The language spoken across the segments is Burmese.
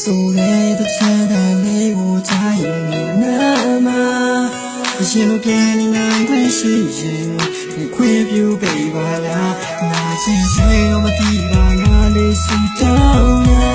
ဆိုတဲ့တချမ်းသာလေးကိုကြားရင်နာမရှင်တို့ပြန်နေနိုင်ခွင့်ရှိရင်ခွင့်ပြုပေးပါလားငါချင်းစိတ်တော့မသိပါငါလေးစူတောင်းနာ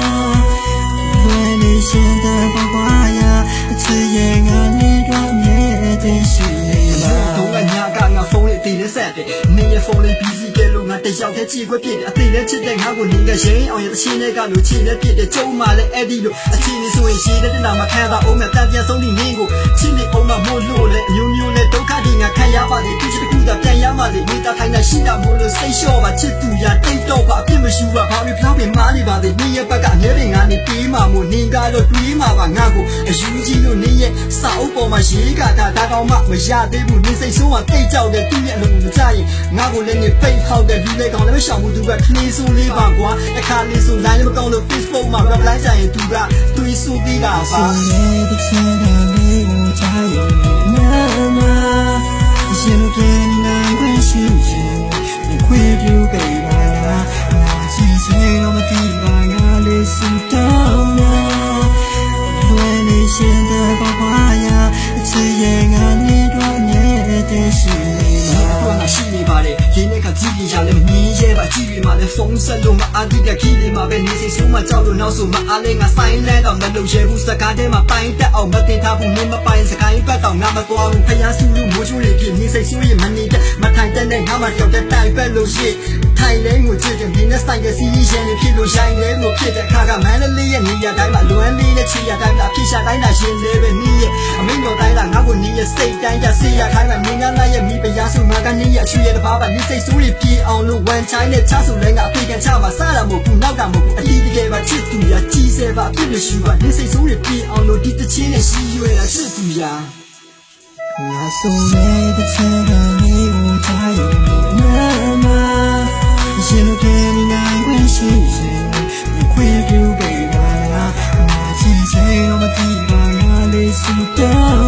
ဘယ်နေရှင်တဲ့ဘဝရာအချစ်ရဲ့ငါနေတော့မြဲတဲ့ရှိနေပါတော့ငါကငါဖုန်းလေးတည်နေဆက်တယ်နေရဖုန်းလေး busy ကလို့ငါတယောက်တည်းကြည့်ခွင့်ဖြစ်တယ်အသေးလေးချစ်တဲ့ငါကိုနေကရင်းအောင်ရတဲ့ချင်းတွေကလို့ချစ်လက်ဖြစ်တယ်ကျုံးမှလည်းအဲ့ဒီလိုအချင်းလေးဆိုရင်ရှိတဲ့နာမခံတာအောင်မဲ့တန်ပြန်ဆုံးဒီနင်းကိုချစ်နေအောင်မမို့လို့လေအမျိုးမျိုးနဲ့ဒုက္ခတွေငါခံရပါလေသူချစ်တစ်ခုသာပြန်ရမှလေမိသားထိုင်တာရှိတာမို့လို့စိတ်လျှော့ပါချစ်သူရတိတ်တော့ပါအပြစ်မရှိပါဘာလို့ဖျောက်ပြင်မားနေပါလေနေရဘက်ကအငဲပင်ငါနေပြေးမှာမို့နင်ကတော့တွေးမှာပါငါကိုအယူကြီးလို့နေရစာအုပ်ပေါ်မှာရေးကတာဒါကောင်မှမရသေးဘူးနေစိတ်ဆိုးမှတိတ်ကြောက်တယ်သူ့ရဲ့အလုံးမကြရင်ငါကိုလည်းနေပိတ်ဖောက်တယ်လူလေးကောင်လည်းမရှောင်ဘူးသူကခလေးဆိုးလေးပါကွာအခါလေးဆိုနိုင်လည်းမကောင်းလို့ Facebook မှာ reply ကြရင်သူကတွေးဆိုးသေးတာပါတဲ့ချမ်းသာလေးကိုကြားရင်နာမရှင်တို့ပြန်နိုင်ခွင့်ရှိရင်ခွင့်ပြုပေးပါလားငါချင်းစိတ်တော့မသိပါငါလေးစူတောင်းနာဘယ်နေရှင်တဲ့ဘဝရာအချစ်ရဲ့ငါနေတော့မြဲတဲ့ရှိနေပါတော့ရှိနေပါလေရင်းနဲ့ကကြည့်ရလည်းမငြင်းရဲပါကြည့်ရမှလည်းဖုန်းဆက်လို့မအားတိကခီးလေးမှာပဲနေစိတ်ဆိုးမှကြောက်လို့နောက်ဆိုမအားလဲငါဆိုင်လဲတော့မလုပ်ရဲဘူးစကားထဲမှာပိုင်းတက်အောင်မတင်ထားဘူးမင်းမပိုင်စကားပတ်တော့ငါမသွားဘူးဖျားစုလို့မိုးချိုးတွေပြနေစိတ်ဆိုးရင်မနေတဲ့မထိုင်တဲ့နဲ့ငါမှကြောက်တဲ့တိုင်ပတ်လို့ရှိထိုင်လဲငိုချစ်တဲ့နေနဲ့ဆိုင်ကစီးရင်နေဖြစ်လို့ရိုင်းလဲလို့ဖြစ်တဲ့ခါကမန်းလေးရဲ့နေရတိုင်းမှာလွမ်းလေးနဲ့ချီရတိုင်းမှာဖြစ်ရှာတိုင်းတာရှင်လေးပဲနေရဲ့အမိန်တော်တိုင်းလာငါကိုနေရဲ့စိတ်တိုင်းကြဆေးရခိုင်းမှာမင်းကလည်းရဲ့မိဖျားစုမှာကနေရချွေရတဲ့ဘာပါနေစိတ်ဆိုးတွေပြေအောင်လို့ဝန်ချိုင်းနဲ့ချဆိုလဲငါအဖေကန်ချမှာစားတာမဟုတ်ဘူးနောက်တာမဟုတ်ဘူးအတီးတကယ်ပါချစ်သူရကြီးစဲပါဖြစ်လို့ရှိပါနေစိတ်ဆိုးတွေပြေအောင်လို့ဒီတချင်းနဲ့ရှိရွယ်တာချစ်သူရငါဆိုတဲ့ချမ်းသာလေးကိုကြားရင်နာမရှင်တို့ပြန်နိုင်ခွင့်ရှိရင်ခွင့်ပြုပေးပါလားငါချင်းစိတ်တော့မသိပါငါလေးစူတောင်း